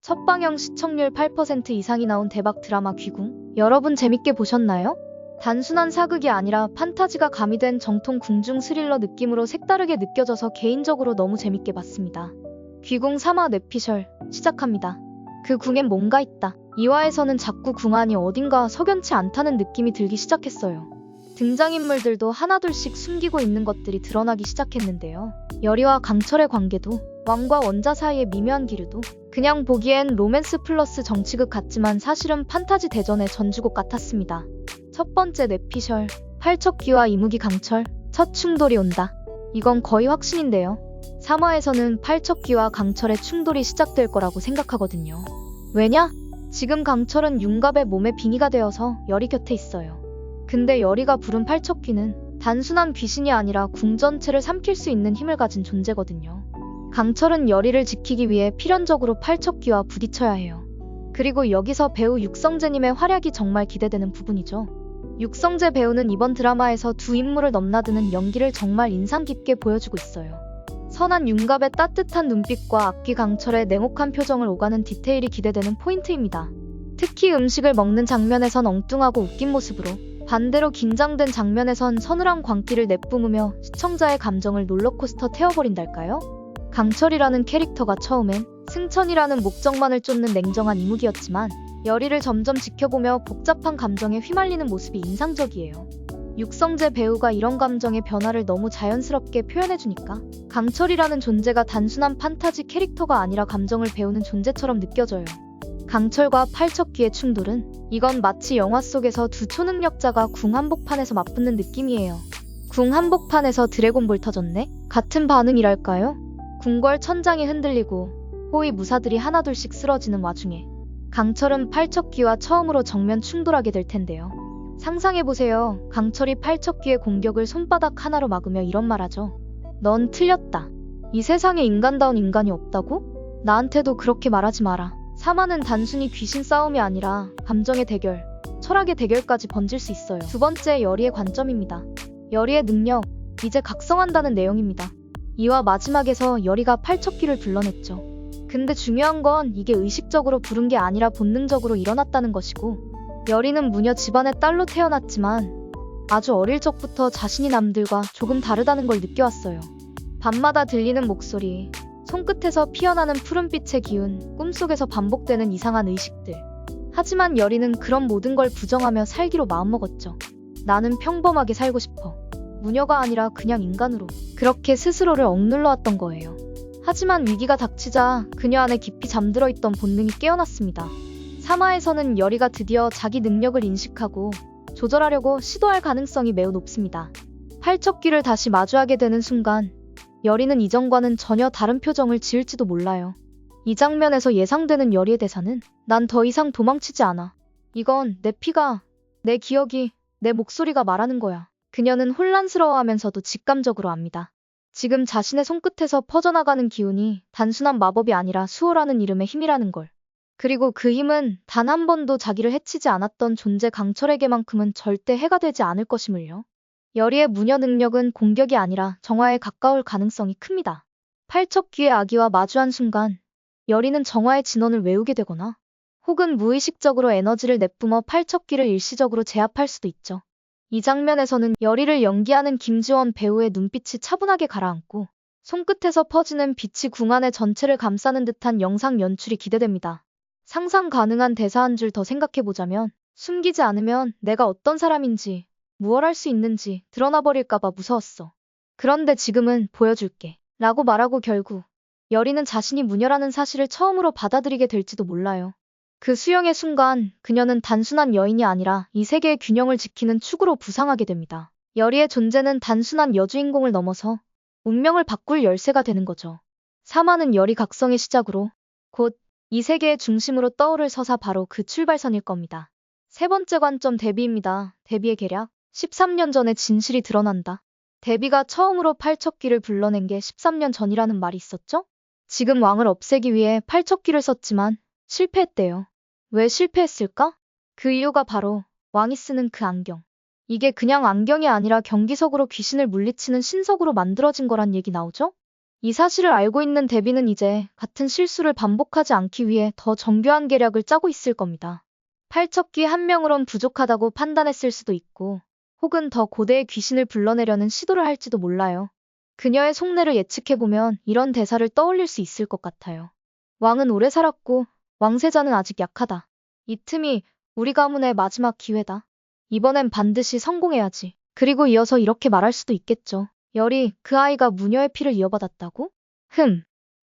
첫방영 시청률 8% 이상이 나온 대박 드라마 귀궁. 여러분 재밌게 보셨나요? 단순한 사극이 아니라 판타지가 가미된 정통 궁중 스릴러 느낌으로 색다르게 느껴져서 개인적으로 너무 재밌게 봤습니다. 귀궁 3화 뇌피셜 시작합니다. 그 궁엔 뭔가 있다. 2화에서는 자꾸 궁 안이 어딘가 석연치 않다는 느낌이 들기 시작했어요. 등장인물들도 하나둘씩 숨기고 있는 것들이 드러나기 시작했는데요. 열이와 강철의 관계도, 왕과 원자 사이의 미묘한 기류도 그냥 보기엔 로맨스 플러스 정치극 같지만 사실은 판타지 대전의 전주곡 같았습니다. 첫 번째 뇌피셜, 팔척귀와 이무기 강철, 첫 충돌이 온다. 이건 거의 확신인데요. 3화에서는 팔척귀와 강철의 충돌이 시작될 거라고 생각하거든요. 왜냐? 지금 강철은 윤갑의 몸에 빙의가 되어서 열이 곁에 있어요. 근데 열이가 부른 팔척귀는 단순한 귀신이 아니라 궁 전체를 삼킬 수 있는 힘을 가진 존재거든요. 강철은 열이를 지키기 위해 필연적으로 팔척귀와 부딪혀야 해요. 그리고 여기서 배우 육성재님의 활약이 정말 기대되는 부분이죠. 육성재 배우는 이번 드라마에서 두 인물을 넘나드는 연기를 정말 인상 깊게 보여주고 있어요. 선한 윤갑의 따뜻한 눈빛과 악귀 강철의 냉혹한 표정을 오가는 디테일이 기대되는 포인트입니다. 특히 음식을 먹는 장면에선 엉뚱하고 웃긴 모습으로, 반대로 긴장된 장면에선 서늘한 광기를 내뿜으며 시청자의 감정을 롤러코스터 태워버린달까요? 강철이라는 캐릭터가 처음엔 승천이라는 목적만을 쫓는 냉정한 이무기였지만 열이를 점점 지켜보며 복잡한 감정에 휘말리는 모습이 인상적이에요. 육성재 배우가 이런 감정의 변화를 너무 자연스럽게 표현해주니까 강철이라는 존재가 단순한 판타지 캐릭터가 아니라 감정을 배우는 존재처럼 느껴져요. 강철과 팔척귀의 충돌은 이건 마치 영화 속에서 두 초능력자가 궁 한복판에서 맞붙는 느낌이에요. 궁 한복판에서 드래곤볼 터졌네? 같은 반응이랄까요? 궁궐 천장이 흔들리고 호위 무사들이 하나둘씩 쓰러지는 와중에 강철은 팔척귀와 처음으로 정면 충돌하게 될 텐데요. 상상해보세요. 강철이 팔척귀의 공격을 손바닥 하나로 막으며 이런 말하죠. 넌 틀렸다. 이 세상에 인간다운 인간이 없다고? 나한테도 그렇게 말하지 마라. 3화는 단순히 귀신 싸움이 아니라 감정의 대결, 철학의 대결까지 번질 수 있어요. 두 번째, 열이의 관점입니다. 열이의 능력, 이제 각성한다는 내용입니다. 2화 마지막에서 열이가 팔척귀를 불러냈죠. 근데 중요한 건 이게 의식적으로 부른 게 아니라 본능적으로 일어났다는 것이고, 열이는 무녀 집안의 딸로 태어났지만 아주 어릴 적부터 자신이 남들과 조금 다르다는 걸 느껴왔어요. 밤마다 들리는 목소리, 손끝에서 피어나는 푸른빛의 기운, 꿈속에서 반복되는 이상한 의식들. 하지만 열이는 그런 모든 걸 부정하며 살기로 마음먹었죠. 나는 평범하게 살고 싶어. 무녀가 아니라 그냥 인간으로. 그렇게 스스로를 억눌러왔던 거예요. 하지만 위기가 닥치자 그녀 안에 깊이 잠들어 있던 본능이 깨어났습니다. 3화에서는 열이가 드디어 자기 능력을 인식하고 조절하려고 시도할 가능성이 매우 높습니다. 팔척귀를 다시 마주하게 되는 순간 열이는 이전과는 전혀 다른 표정을 지을지도 몰라요. 이 장면에서 예상되는 열이의 대사는 난 더 이상 도망치지 않아. 이건 내 피가, 내 기억이, 내 목소리가 말하는 거야. 그녀는 혼란스러워하면서도 직감적으로 압니다. 지금 자신의 손끝에서 퍼져나가는 기운이 단순한 마법이 아니라 수호라는 이름의 힘이라는 걸. 그리고 그 힘은 단 한 번도 자기를 해치지 않았던 존재 강철에게만큼은 절대 해가 되지 않을 것임을요. 열이의 무녀 능력은 공격이 아니라 정화에 가까울 가능성이 큽니다. 팔척귀의 아기와 마주한 순간 열이는 정화의 진원을 외우게 되거나 혹은 무의식적으로 에너지를 내뿜어 팔척귀를 일시적으로 제압할 수도 있죠. 이 장면에서는 열이를 연기하는 김지원 배우의 눈빛이 차분하게 가라앉고 손끝에서 퍼지는 빛이 궁 안의 전체를 감싸는 듯한 영상 연출이 기대됩니다. 상상 가능한 대사 한 줄 더 생각해보자면 숨기지 않으면 내가 어떤 사람인지 무얼 할 수 있는지 드러나버릴까봐 무서웠어. 그런데 지금은 보여줄게 라고 말하고 결국 열이는 자신이 무녀라는 사실을 처음으로 받아들이게 될지도 몰라요. 그 수영의 순간 그녀는 단순한 여인이 아니라 이 세계의 균형을 지키는 축으로 부상하게 됩니다. 열이의 존재는 단순한 여주인공을 넘어서 운명을 바꿀 열쇠가 되는 거죠. 3화는 열이 각성의 시작으로 곧 이 세계의 중심으로 떠오를 서사 바로 그 출발선일 겁니다. 세 번째 관점 데뷔입니다. 데뷔의 계략. 13년 전에 진실이 드러난다. 데뷔가 처음으로 팔척귀를 불러낸 게 13년 전이라는 말이 있었죠? 지금 왕을 없애기 위해 팔척귀를 썼지만 실패했대요. 왜 실패했을까? 그 이유가 바로 왕이 쓰는 그 안경. 이게 그냥 안경이 아니라 경기석으로 귀신을 물리치는 신석으로 만들어진 거란 얘기 나오죠? 이 사실을 알고 있는 데비는 이제 같은 실수를 반복하지 않기 위해 더 정교한 계략을 짜고 있을 겁니다. 팔척귀 한 명으론 부족하다고 판단했을 수도 있고, 혹은 더 고대의 귀신을 불러내려는 시도를 할지도 몰라요. 그녀의 속내를 예측해보면 이런 대사를 떠올릴 수 있을 것 같아요. 왕은 오래 살았고 왕세자는 아직 약하다. 이 틈이 우리 가문의 마지막 기회다. 이번엔 반드시 성공해야지. 그리고 이어서 이렇게 말할 수도 있겠죠. 열이 그 아이가 무녀의 피를 이어받았다고?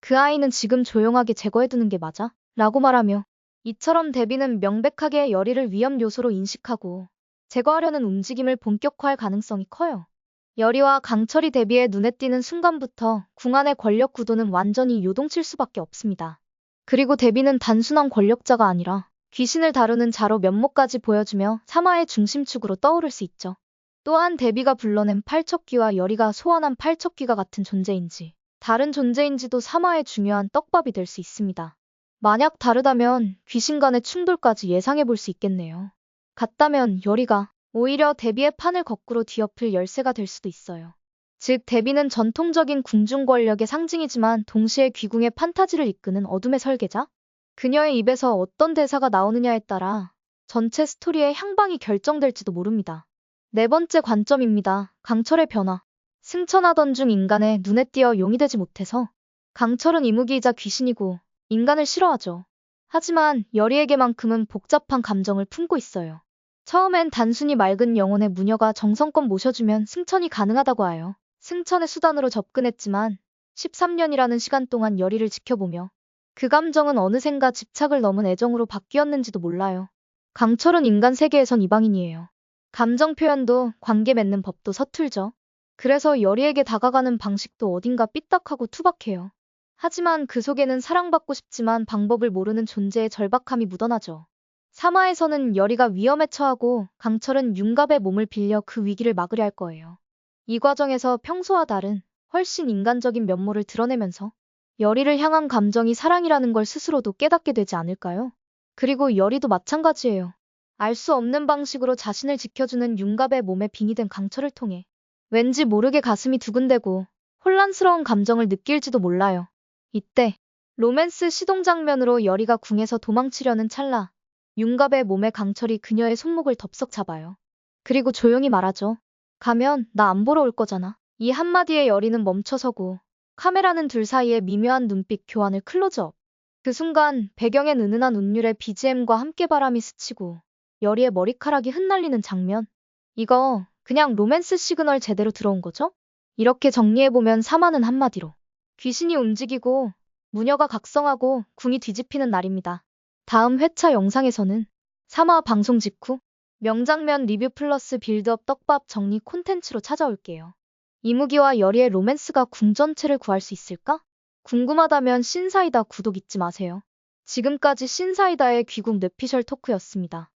그 아이는 지금 조용하게 제거해두는 게 맞아? 라고 말하며 이처럼 데비는 명백하게 열이를 위험 요소로 인식하고 제거하려는 움직임을 본격화할 가능성이 커요. 열이와 강철이 데비의 눈에 띄는 순간부터 궁 안의 권력 구도는 완전히 요동칠 수밖에 없습니다. 그리고 데비는 단순한 권력자가 아니라 귀신을 다루는 자로 면모까지 보여주며 사마의 중심축으로 떠오를 수 있죠. 또한 데비가 불러낸 팔척귀와 열이가 소환한 팔척귀가 같은 존재인지 다른 존재인지도 사마의 중요한 떡밥이 될 수 있습니다. 만약 다르다면 귀신 간의 충돌까지 예상해 볼 수 있겠네요. 같다면 열이가 오히려 데비의 판을 거꾸로 뒤엎을 열쇠가 될 수도 있어요. 즉 데비는 전통적인 궁중 권력의 상징이지만 동시에 귀궁의 판타지를 이끄는 어둠의 설계자? 그녀의 입에서 어떤 대사가 나오느냐에 따라 전체 스토리의 향방이 결정될지도 모릅니다. 네 번째 관점입니다. 강철의 변화. 승천하던 중 인간의 눈에 띄어 용이 되지 못해서 강철은 이무기이자 귀신이고 인간을 싫어하죠. 하지만 열이에게만큼은 복잡한 감정을 품고 있어요. 처음엔 단순히 맑은 영혼의 무녀가 정성껏 모셔주면 승천이 가능하다고 하여 승천의 수단으로 접근했지만 13년이라는 시간 동안 열이를 지켜보며 그 감정은 어느샌가 집착을 넘은 애정으로 바뀌었는지도 몰라요. 강철은 인간 세계에선 이방인이에요. 감정 표현도 관계 맺는 법도 서툴죠. 그래서 열이에게 다가가는 방식도 어딘가 삐딱하고 투박해요. 하지만 그 속에는 사랑받고 싶지만 방법을 모르는 존재의 절박함이 묻어나죠. 사마에서는 열이가 위험에 처하고 강철은 융갑의 몸을 빌려 그 위기를 막으려 할 거예요. 이 과정에서 평소와 다른 훨씬 인간적인 면모를 드러내면서 열이를 향한 감정이 사랑이라는 걸 스스로도 깨닫게 되지 않을까요? 그리고 열이도 마찬가지예요. 알 수 없는 방식으로 자신을 지켜주는 융갑의 몸에 빙의된 강철을 통해 왠지 모르게 가슴이 두근대고 혼란스러운 감정을 느낄지도 몰라요. 이때 로맨스 시동 장면으로 열이가 궁에서 도망치려는 찰나 융갑의 몸에 강철이 그녀의 손목을 덥석 잡아요. 그리고 조용히 말하죠. 가면 나 안 보러 올 거잖아. 이 한마디에 열이는 멈춰서고 카메라는 둘 사이의 미묘한 눈빛 교환을 클로즈업. 그 순간 배경엔 은은한 운율의 BGM과 함께 바람이 스치고 열이의 머리카락이 흩날리는 장면. 이거 그냥 로맨스 시그널 제대로 들어온 거죠? 이렇게 정리해보면 사마는 한마디로 귀신이 움직이고 무녀가 각성하고 궁이 뒤집히는 날입니다. 다음 회차 영상에서는 사마 방송 직후 명장면 리뷰 플러스 빌드업 떡밥 정리 콘텐츠로 찾아올게요. 이무기와 열이의 로맨스가 궁 전체를 구할 수 있을까? 궁금하다면 신사이다 구독 잊지 마세요. 지금까지 신사이다의 귀국 뇌피셜 토크였습니다.